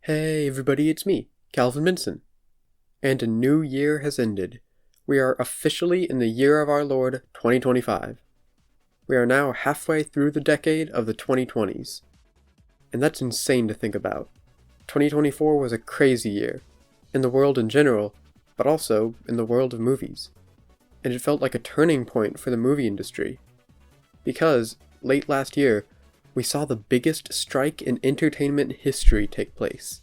Hey everybody, it's me, Calvin Minson. And a new year has ended. We are officially in the year of our Lord, 2025. We are now halfway through the decade of the 2020s. And that's insane to think about. 2024 was a crazy year, in the world in general, but also in the world of movies. And it felt like a turning point for the movie industry. Because, late last year, we saw the biggest strike in entertainment history take place,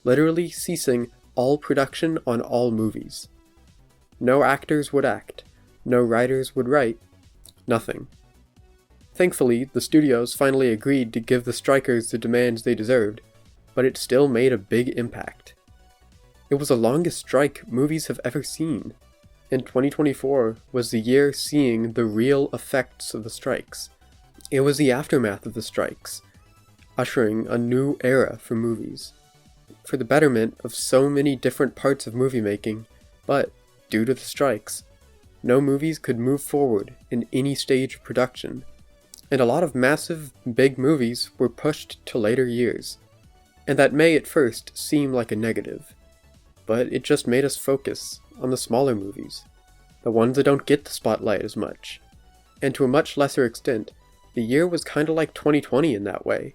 literally ceasing all production on all movies. No actors would act, no writers would write, nothing. Thankfully, the studios finally agreed to give the strikers the demands they deserved, but it still made a big impact. It was the longest strike movies have ever seen, and 2024 was the year seeing the real effects of the strikes. It was the aftermath of the strikes, ushering a new era for movies, for the betterment of so many different parts of movie making, but, due to the strikes, no movies could move forward in any stage of production, and a lot of massive, big movies were pushed to later years, and that may at first seem like a negative, but it just made us focus on the smaller movies, the ones that don't get the spotlight as much, and to a much lesser extent, the year was kinda like 2020 in that way,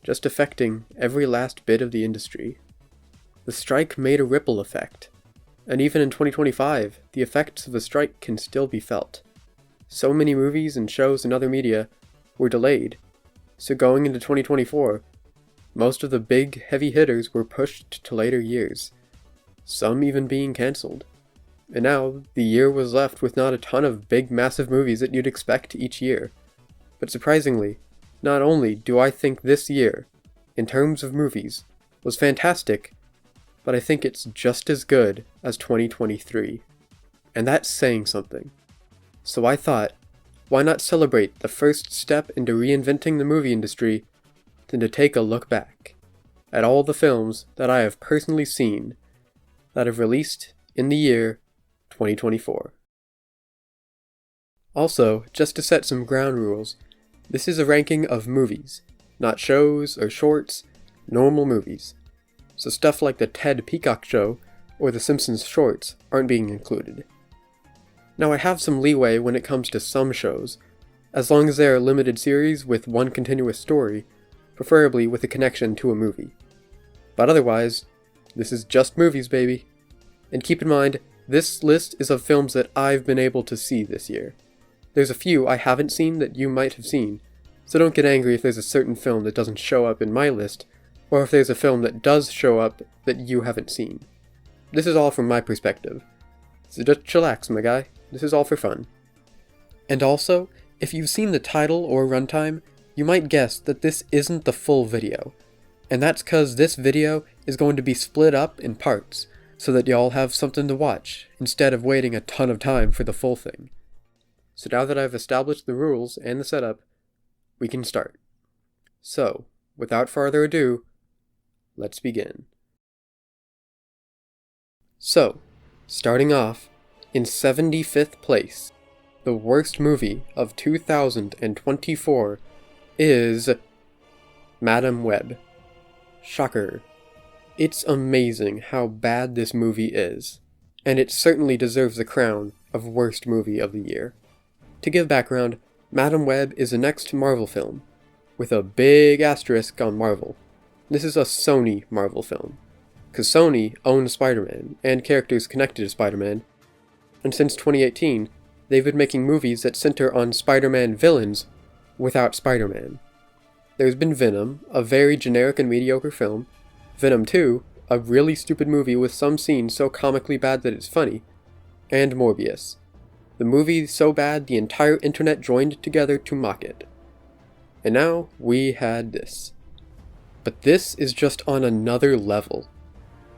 just affecting every last bit of the industry. The strike made a ripple effect, and even in 2025, the effects of the strike can still be felt. So many movies and shows and other media were delayed, so going into 2024, most of the big, heavy hitters were pushed to later years, some even being cancelled. And now, the year was left with not a ton of big, massive movies that you'd expect each year. But surprisingly, not only do I think this year, in terms of movies, was fantastic, but I think it's just as good as 2023. And that's saying something. So I thought, why not celebrate the first step into reinventing the movie industry than to take a look back at all the films that I have personally seen that have released in the year 2024. Also, just to set some ground rules, this is a ranking of movies, not shows or shorts, normal movies. So stuff like the Ted Peacock Show or the Simpsons shorts aren't being included. Now I have some leeway when it comes to some shows, as long as they are limited series with one continuous story, preferably with a connection to a movie. But otherwise, this is just movies, baby. And keep in mind, this list is of films that I've been able to see this year. There's a few I haven't seen that you might have seen, so don't get angry if there's a certain film that doesn't show up in my list, or if there's a film that does show up that you haven't seen. This is all from my perspective. So just chillax, my guy. This is all for fun. And also, if you've seen the title or runtime, you might guess that this isn't the full video. And that's cause this video is going to be split up in parts, so that y'all have something to watch, instead of waiting a ton of time for the full thing. So now that I've established the rules and the setup, we can start. So, without further ado, let's begin. So, starting off, in 75th place, the worst movie of 2024 is Madame Web. Shocker. It's amazing how bad this movie is, and it certainly deserves the crown of worst movie of the year. To give background, Madame Web is the next Marvel film, with a big asterisk on Marvel. This is a Sony Marvel film, because Sony owns Spider-Man and characters connected to Spider-Man, and since 2018, they've been making movies that center on Spider-Man villains without Spider-Man. There's been Venom, a very generic and mediocre film, Venom 2, a really stupid movie with some scenes so comically bad that it's funny, and Morbius, the movie so bad the entire internet joined together to mock it. And now, we had this. But this is just on another level.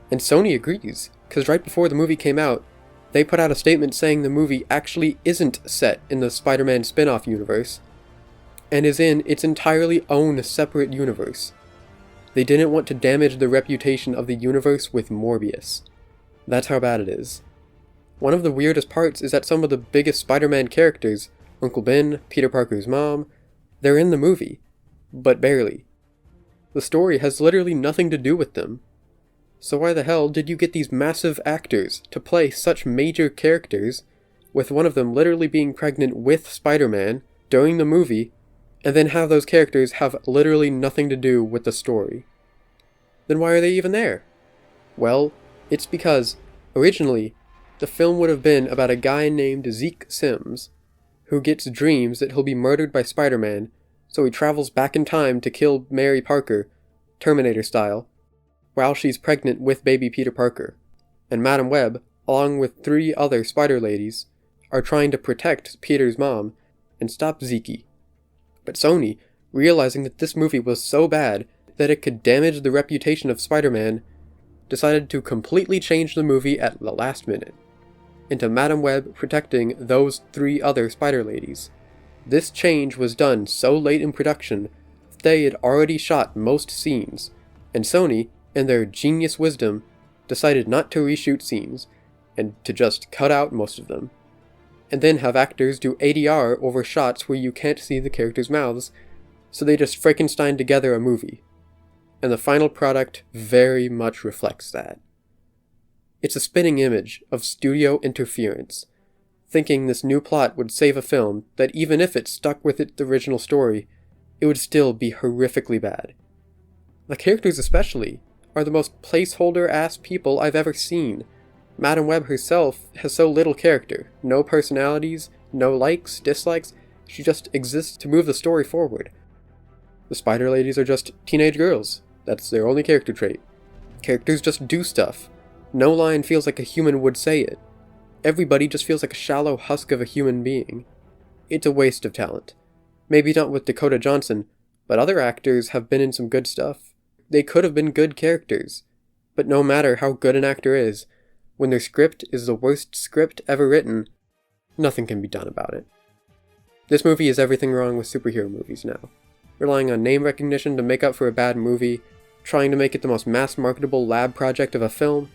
And Sony agrees, because right before the movie came out, they put out a statement saying the movie actually isn't set in the Spider-Man spin-off universe, and is in its entirely own separate universe. They didn't want to damage the reputation of the universe with Morbius. That's how bad it is. One of the weirdest parts is that some of the biggest Spider-Man characters, Uncle Ben, Peter Parker's mom, they're in the movie, but barely. The story has literally nothing to do with them. So why the hell did you get these massive actors to play such major characters, with one of them literally being pregnant with Spider-Man during the movie, and then have those characters have literally nothing to do with the story? Then why are they even there? Well, it's because, originally, the film would have been about a guy named Zeke Sims, who gets dreams that he'll be murdered by Spider-Man, so he travels back in time to kill Mary Parker, Terminator style, while she's pregnant with baby Peter Parker. And Madam Web, along with 3 other Spider Ladies, are trying to protect Peter's mom and stop Zeke. But Sony, realizing that this movie was so bad that it could damage the reputation of Spider-Man, decided to completely change the movie at the last minute, into Madam Web protecting those 3 other Spider Ladies. This change was done so late in production that they had already shot most scenes, and Sony, in their genius wisdom, decided not to reshoot scenes, and to just cut out most of them, and then have actors do ADR over shots where you can't see the characters' mouths, so they just Frankenstein together a movie. And the final product very much reflects that. It's a spitting image of studio interference, thinking this new plot would save a film that even if it stuck with its original story, it would still be horrifically bad. The characters especially are the most placeholder-ass people I've ever seen. Madam Web herself has so little character, no personalities, no likes, dislikes, she just exists to move the story forward. The Spider Ladies are just teenage girls. That's their only character trait. Characters just do stuff. No line feels like a human would say it. Everybody just feels like a shallow husk of a human being. It's a waste of talent. Maybe not with Dakota Johnson, but other actors have been in some good stuff. They could have been good characters. But no matter how good an actor is, when their script is the worst script ever written, nothing can be done about it. This movie is everything wrong with superhero movies now. Relying on name recognition to make up for a bad movie, trying to make it the most mass-marketable lab project of a film,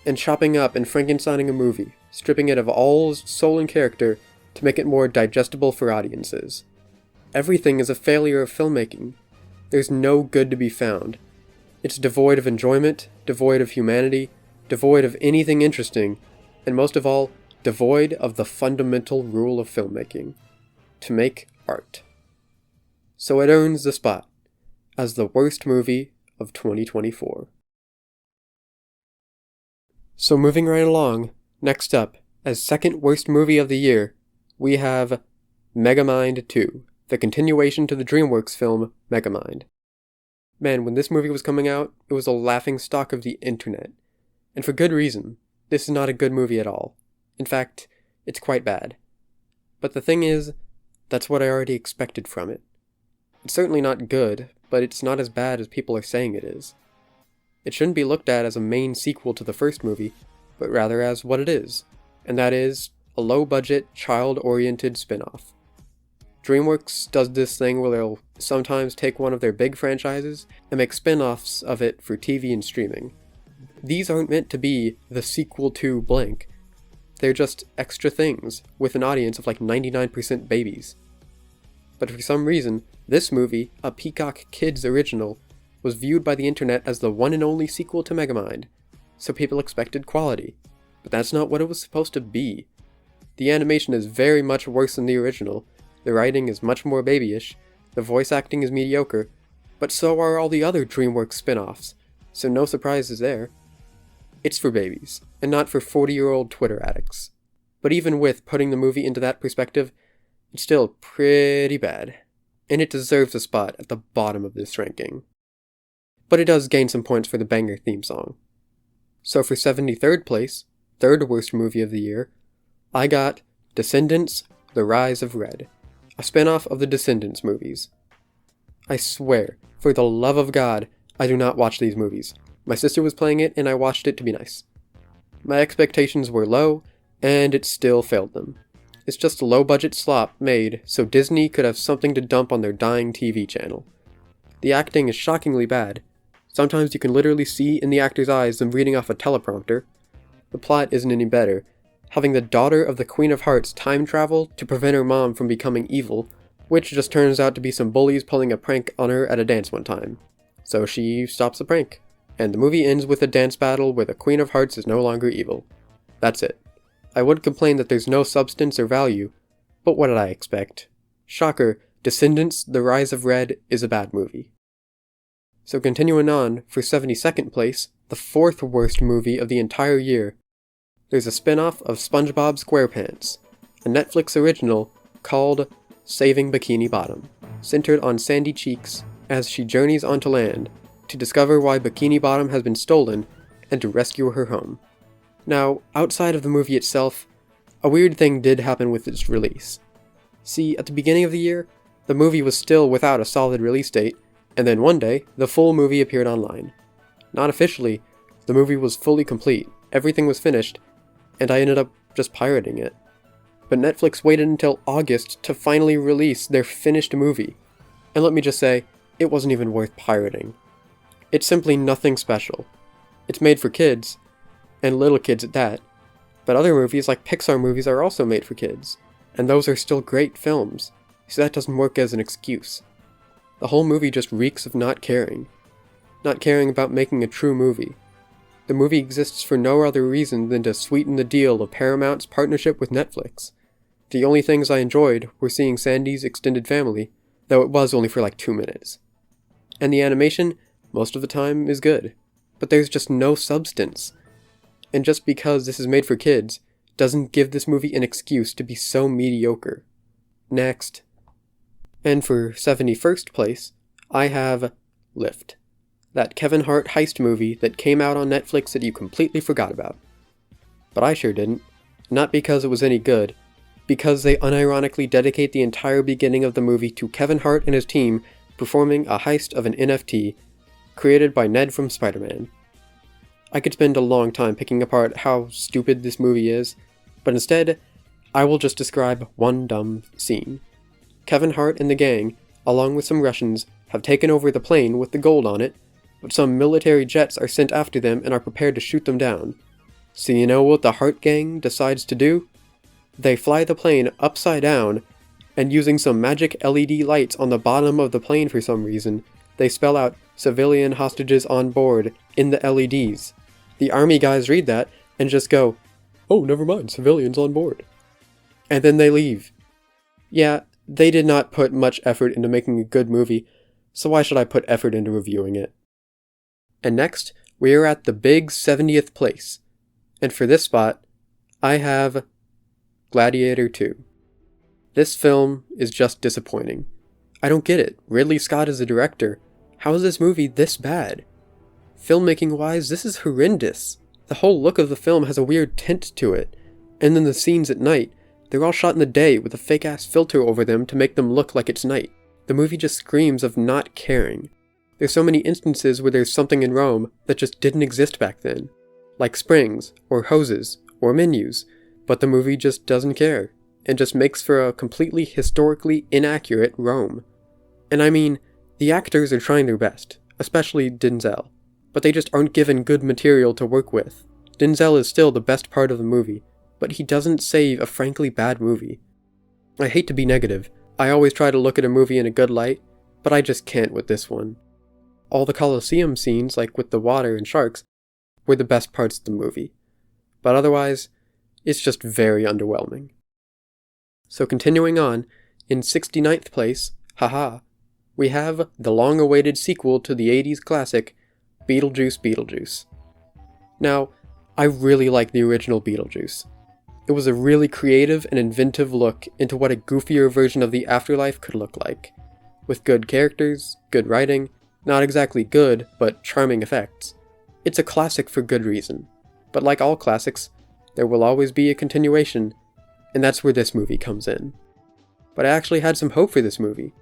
and chopping up and Frankensteining a movie, stripping it of all soul and character to make it more digestible for audiences. Everything is a failure of filmmaking. There's no good to be found. It's devoid of enjoyment, devoid of humanity, devoid of anything interesting, and most of all, devoid of the fundamental rule of filmmaking: to make art. So it earns the spot as the worst movie of 2024. So moving right along, next up, as second worst movie of the year, we have Megamind 2, the continuation to the DreamWorks film Megamind. Man, when this movie was coming out, it was a laughingstock of the internet. And for good reason. This is not a good movie at all. In fact, it's quite bad. But the thing is, that's what I already expected from it. It's certainly not good, but it's not as bad as people are saying it is. It shouldn't be looked at as a main sequel to the first movie, but rather as what it is, and that is a low-budget, child-oriented spin-off. DreamWorks does this thing where they'll sometimes take one of their big franchises and make spin-offs of it for TV and streaming. These aren't meant to be the sequel to blank. They're just extra things, with an audience of like 99% babies. But for some reason, this movie, a Peacock Kids original, was viewed by the internet as the one and only sequel to Megamind, so people expected quality. But that's not what it was supposed to be. The animation is very much worse than the original, the writing is much more babyish, the voice acting is mediocre, but so are all the other DreamWorks spin-offs, so no surprises there. It's for babies, and not for 40-year-old Twitter addicts. But even with putting the movie into that perspective, it's still pretty bad, and it deserves a spot at the bottom of this ranking. But it does gain some points for the banger theme song. So for 73rd place, third worst movie of the year, I got Descendants: The Rise of Red, a spin-off of the Descendants movies. I swear, for the love of God, I do not watch these movies. My sister was playing it and I watched it to be nice. My expectations were low, and it still failed them. It's just a low-budget slop made so Disney could have something to dump on their dying TV channel. The acting is shockingly bad. Sometimes you can literally see in the actor's eyes them reading off a teleprompter. The plot isn't any better, having the daughter of the Queen of Hearts time travel to prevent her mom from becoming evil, which just turns out to be some bullies pulling a prank on her at a dance one time. So she stops the prank, and the movie ends with a dance battle where the Queen of Hearts is no longer evil. That's it. I would complain that there's no substance or value, but what did I expect? Shocker, Descendants: The Rise of Red is a bad movie. So continuing on, for 72nd place, the 4th worst movie of the entire year, there's a spin-off of SpongeBob SquarePants, a Netflix original called Saving Bikini Bottom, centered on Sandy Cheeks as she journeys onto land to discover why Bikini Bottom has been stolen and to rescue her home. Now, outside of the movie itself, a weird thing did happen with its release. See, at the beginning of the year, the movie was still without a solid release date, and then one day, the full movie appeared online. Not officially, the movie was fully complete, everything was finished, and I ended up just pirating it. But Netflix waited until August to finally release their finished movie. And let me just say, it wasn't even worth pirating. It's simply nothing special. It's made for kids, and little kids at that, but other movies like Pixar movies are also made for kids, and those are still great films, so that doesn't work as an excuse. The whole movie just reeks of not caring about making a true movie. The movie exists for no other reason than to sweeten the deal of Paramount's partnership with Netflix. The only things I enjoyed were seeing Sandy's extended family, though it was only for like 2 minutes. And the animation, most of the time, is good, but there's just no substance. And just because this is made for kids, doesn't give this movie an excuse to be so mediocre. Next. And for 71st place, I have Lift. That Kevin Hart heist movie that came out on Netflix that you completely forgot about. But I sure didn't. Not because it was any good, because they unironically dedicate the entire beginning of the movie to Kevin Hart and his team performing a heist of an NFT created by Ned from Spider-Man. I could spend a long time picking apart how stupid this movie is, but instead, I will just describe one dumb scene. Kevin Hart and the gang, along with some Russians, have taken over the plane with the gold on it, but some military jets are sent after them and are prepared to shoot them down. So you know what the Hart gang decides to do? They fly the plane upside down, and using some magic LED lights on the bottom of the plane for some reason, they spell out "civilian hostages on board" in the LEDs. The army guys read that and just go, "Oh, never mind, civilians on board." And then they leave. Yeah, they did not put much effort into making a good movie, so why should I put effort into reviewing it? And next, we are at the big 70th place. And for this spot, I have Gladiator 2. This film is just disappointing. I don't get it. Ridley Scott is the director. How is this movie this bad? Filmmaking-wise, this is horrendous. The whole look of the film has a weird tint to it. And then the scenes at night, they're all shot in the day with a fake-ass filter over them to make them look like it's night. The movie just screams of not caring. There's so many instances where there's something in Rome that just didn't exist back then. Like springs, or hoses, or menus, but the movie just doesn't care, and just makes for a completely historically inaccurate Rome. And I mean, the actors are trying their best, especially Denzel, but they just aren't given good material to work with. Denzel is still the best part of the movie, but he doesn't save a frankly bad movie. I hate to be negative, I always try to look at a movie in a good light, but I just can't with this one. All the Colosseum scenes, like with the water and sharks, were the best parts of the movie, but otherwise, it's just very underwhelming. So continuing on, in 69th place, haha, we have the long-awaited sequel to the 80s classic, Beetlejuice. Now, I really like the original Beetlejuice. It was a really creative and inventive look into what a goofier version of the afterlife could look like, with good characters, good writing, not exactly good, but charming effects. It's a classic for good reason, but like all classics, there will always be a continuation, and that's where this movie comes in. But I actually had some hope for this movie,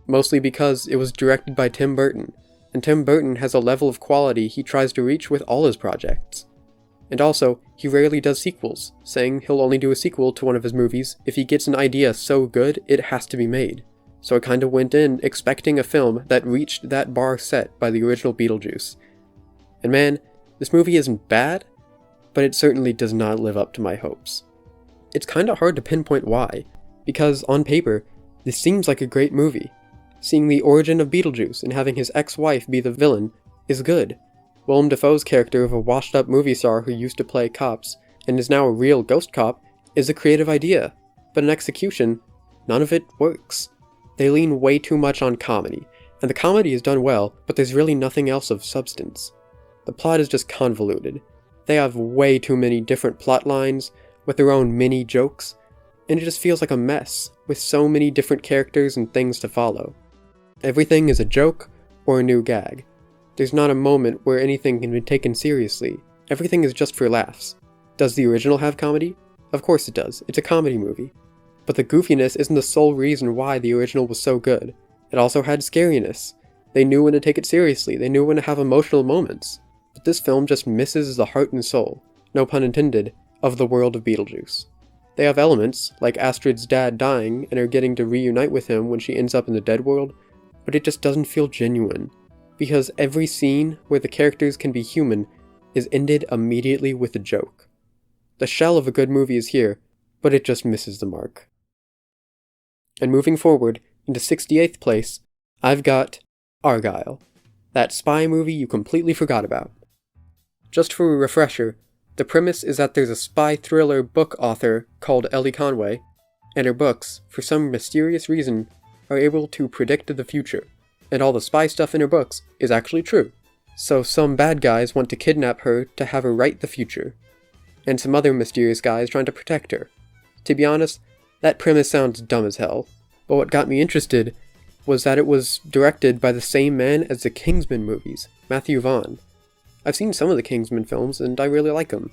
mostly because it was directed by Tim Burton, and Tim Burton has a level of quality he tries to reach with all his projects. And also, he rarely does sequels, saying he'll only do a sequel to one of his movies if he gets an idea so good it has to be made. So I kinda went in expecting a film that reached that bar set by the original Beetlejuice. And man, this movie isn't bad, but it certainly does not live up to my hopes. It's kinda hard to pinpoint why, because on paper, this seems like a great movie. Seeing the origin of Beetlejuice and having his ex-wife be the villain is good. Willem Dafoe's character of a washed-up movie star who used to play cops and is now a real ghost cop is a creative idea, but in execution, none of it works. They lean way too much on comedy, and the comedy is done well, but there's really nothing else of substance. The plot is just convoluted. They have way too many different plot lines with their own mini jokes, and it just feels like a mess with so many different characters and things to follow. Everything is a joke or a new gag. There's not a moment where anything can be taken seriously. Everything is just for laughs. Does the original have comedy? Of course it does. It's a comedy movie. But the goofiness isn't the sole reason why the original was so good. It also had scariness. They knew when to take it seriously. They knew when to have emotional moments. But this film just misses the heart and soul, no pun intended, of the world of Beetlejuice. They have elements, like Astrid's dad dying and her getting to reunite with him when she ends up in the dead world, but it just doesn't feel genuine, because every scene where the characters can be human is ended immediately with a joke. The shell of a good movie is here, but it just misses the mark. And moving forward, into 68th place, I've got Argylle, that spy movie you completely forgot about. Just for a refresher, the premise is that there's a spy thriller book author called Ellie Conway, and her books, for some mysterious reason, are able to predict the future, and all the spy stuff in her books is actually true. So some bad guys want to kidnap her to have her write the future, and some other mysterious guys trying to protect her. To be honest, that premise sounds dumb as hell, but what got me interested was that it was directed by the same man as the Kingsman movies, Matthew Vaughn. I've seen some of the Kingsman films, and I really like them.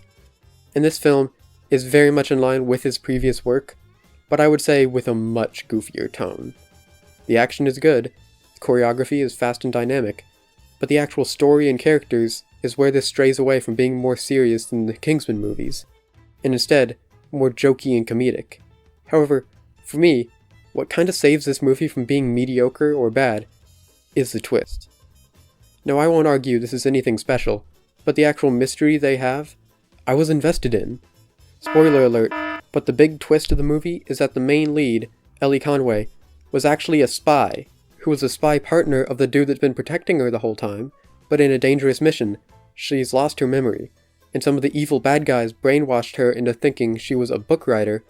And this film is very much in line with his previous work, but I would say with a much goofier tone. The action is good, the choreography is fast and dynamic, but the actual story and characters is where this strays away from being more serious than the Kingsman movies, and instead, more jokey and comedic. However, for me, what kinda saves this movie from being mediocre or bad is the twist. Now, I won't argue this is anything special, but the actual mystery they have, I was invested in. Spoiler alert, but the big twist of the movie is that the main lead, Ellie Conway, was actually a spy, who was a spy partner of the dude that's been protecting her the whole time, but in a dangerous mission, she's lost her memory, and some of the evil bad guys brainwashed her into thinking she was a book writer,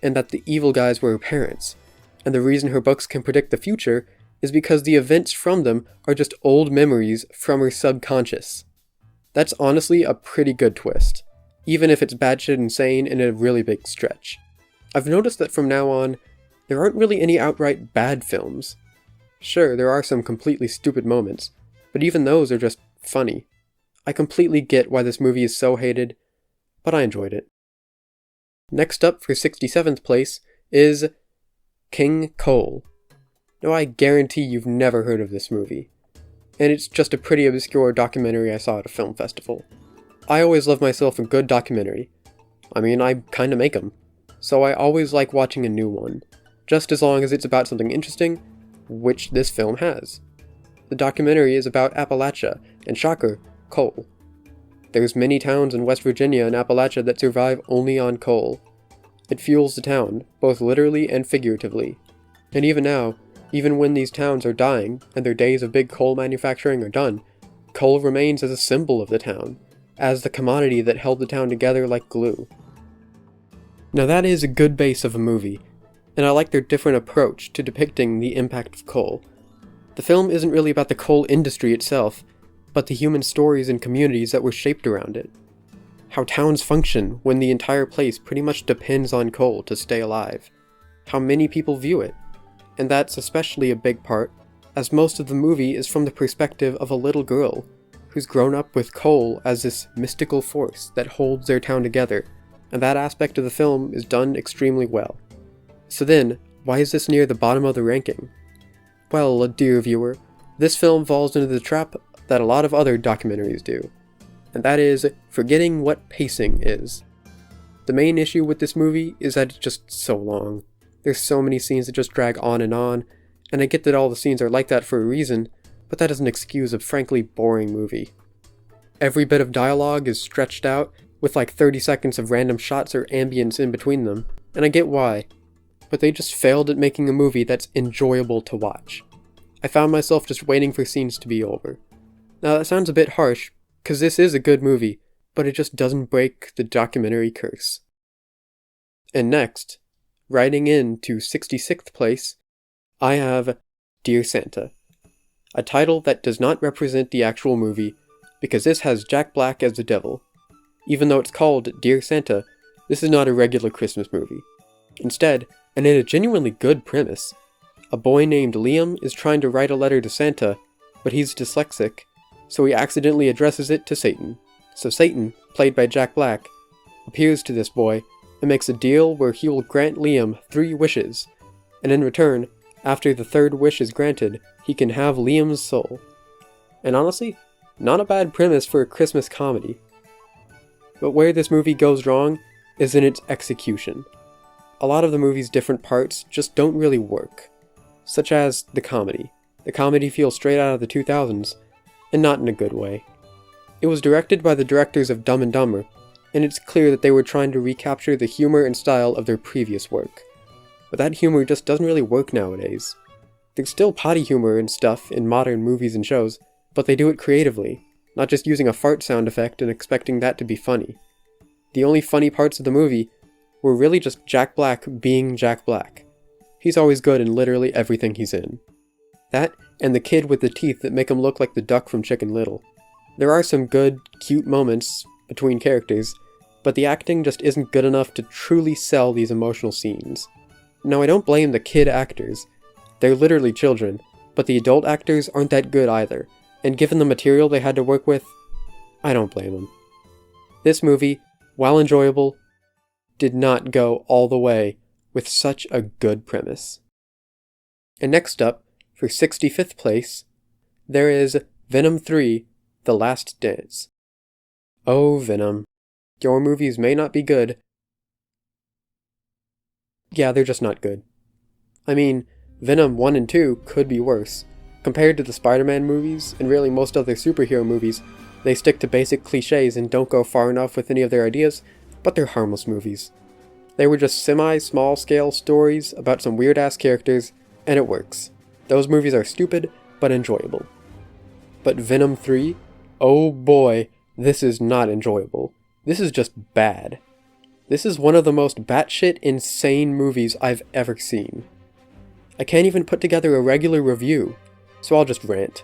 and that the evil guys were her parents, and the reason her books can predict the future is because the events from them are just old memories from her subconscious. That's honestly a pretty good twist, even if it's batshit insane and a really big stretch. I've noticed that from now on, there aren't really any outright bad films. Sure, there are some completely stupid moments, but even those are just funny. I completely get why this movie is so hated, but I enjoyed it. Next up for 67th place is King Cole. Now, I guarantee you've never heard of this movie, and it's just a pretty obscure documentary I saw at a film festival. I always love myself a good documentary. I mean, I kinda make them, so I always like watching a new one, just as long as it's about something interesting, which this film has. The documentary is about Appalachia, and shocker, coal. There's many towns in West Virginia and Appalachia that survive only on coal. It fuels the town, both literally and figuratively. And even now, even when these towns are dying, and their days of big coal manufacturing are done, coal remains as a symbol of the town, as the commodity that held the town together like glue. Now that is a good base of a movie, and I like their different approach to depicting the impact of coal. The film isn't really about the coal industry itself, but the human stories and communities that were shaped around it. How towns function when the entire place pretty much depends on coal to stay alive. How many people view it. And that's especially a big part, as most of the movie is from the perspective of a little girl, who's grown up with coal as this mystical force that holds their town together, and that aspect of the film is done extremely well. So then, why is this near the bottom of the ranking? Well, dear viewer, this film falls into the trap that a lot of other documentaries do, and that is forgetting what pacing is. The main issue with this movie is that it's just so long. There's so many scenes that just drag on, and I get that all the scenes are like that for a reason, but that doesn't excuse a frankly boring movie. Every bit of dialogue is stretched out, with like 30 seconds of random shots or ambience in between them, and I get why, but they just failed at making a movie that's enjoyable to watch. I found myself just waiting for scenes to be over. Now that sounds a bit harsh, cause this is a good movie, but it just doesn't break the documentary curse. And next, riding in to 66th place, I have Dear Santa, a title that does not represent the actual movie, because this has Jack Black as the devil. Even though it's called Dear Santa, this is not a regular Christmas movie. Instead, and in a genuinely good premise, a boy named Liam is trying to write a letter to Santa, but he's dyslexic, so he accidentally addresses it to Satan. So Satan, played by Jack Black, appears to this boy and makes a deal where he will grant Liam 3 wishes, and in return, after the 3rd wish is granted, he can have Liam's soul. And honestly, not a bad premise for a Christmas comedy. But where this movie goes wrong is in its execution. A lot of the movie's different parts just don't really work, such as the comedy. The comedy feels straight out of the 2000s, and not in a good way. It was directed by the directors of Dumb and Dumber, and it's clear that they were trying to recapture the humor and style of their previous work. But that humor just doesn't really work nowadays. There's still potty humor and stuff in modern movies and shows, but they do it creatively, not just using a fart sound effect and expecting that to be funny. The only funny parts of the movie were really just Jack Black being Jack Black. He's always good in literally everything he's in. That, and the kid with the teeth that make him look like the duck from Chicken Little. There are some good, cute moments between characters, but the acting just isn't good enough to truly sell these emotional scenes. Now, I don't blame the kid actors. They're literally children, but the adult actors aren't that good either, and given the material they had to work with, I don't blame them. This movie, while enjoyable, did not go all the way with such a good premise. And next up, for 65th place, there is Venom 3, The Last Dance. Oh, Venom. Your movies may not be good. Yeah, they're just not good. I mean, Venom 1 and 2 could be worse. Compared to the Spider-Man movies, and really most other superhero movies, they stick to basic cliches and don't go far enough with any of their ideas, but they're harmless movies. They were just semi-small scale stories about some weird-ass characters, and it works. Those movies are stupid, but enjoyable. But Venom 3? Oh boy, this is not enjoyable. This is just bad. This is one of the most batshit insane movies I've ever seen. I can't even put together a regular review, so I'll just rant.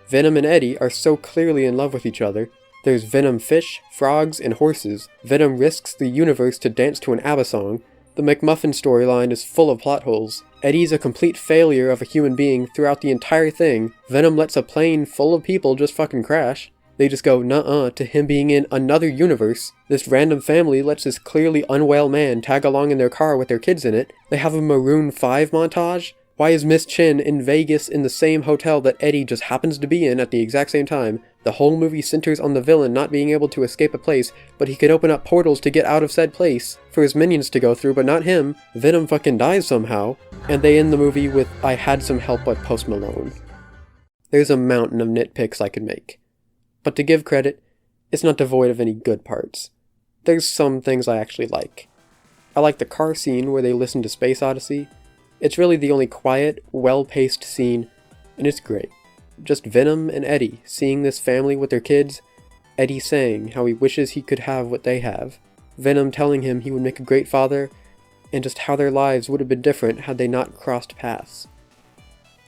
Venom and Eddie are so clearly in love with each other. There's Venom fish, frogs, and horses. Venom risks the universe to dance to an ABBA song. The McMuffin storyline is full of plot holes. Eddie's a complete failure of a human being throughout the entire thing. Venom lets a plane full of people just fucking crash. They just go nuh-uh to him being in another universe. This random family lets this clearly unwell man tag along in their car with their kids in it. They have a Maroon 5 montage. Why is Miss Chin in Vegas in the same hotel that Eddie just happens to be in at the exact same time? The whole movie centers on the villain not being able to escape a place, but he could open up portals to get out of said place for his minions to go through, but not him. Venom fucking dies somehow, and they end the movie with "I had some help by Post Malone." There's a mountain of nitpicks I could make. But to give credit, it's not devoid of any good parts. There's some things I actually like. I like the car scene where they listen to Space Odyssey. It's really the only quiet, well-paced scene, and it's great. Just Venom and Eddie seeing this family with their kids, Eddie saying how he wishes he could have what they have, Venom telling him he would make a great father, and just how their lives would have been different had they not crossed paths.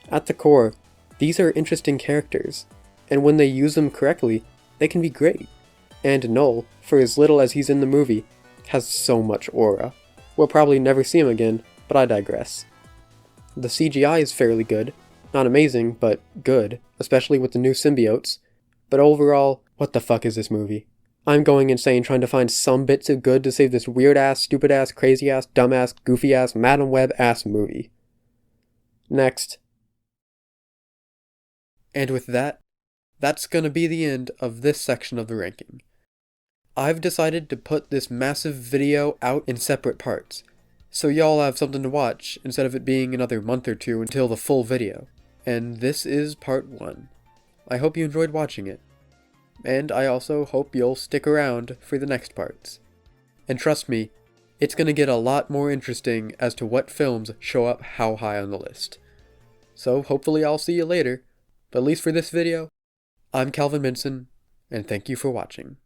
At the core, these are interesting characters, and when they use them correctly, they can be great. And Noel, for as little as he's in the movie, has so much aura. We'll probably never see him again, but I digress. The CGI is fairly good. Not amazing, but good, especially with the new symbiotes. But overall, what the fuck is this movie? I'm going insane trying to find some bits of good to save this weird-ass, stupid-ass, crazy-ass, dumb-ass, goofy-ass, Madam Web-ass movie. Next. And with that, that's gonna be the end of this section of the ranking. I've decided to put this massive video out in separate parts, so y'all have something to watch instead of it being another month or two until the full video. And this is part 1. I hope you enjoyed watching it. And I also hope you'll stick around for the next parts. And trust me, it's gonna get a lot more interesting as to what films show up how high on the list. So hopefully I'll see you later, but at least for this video, I'm Calvin Minson, and thank you for watching.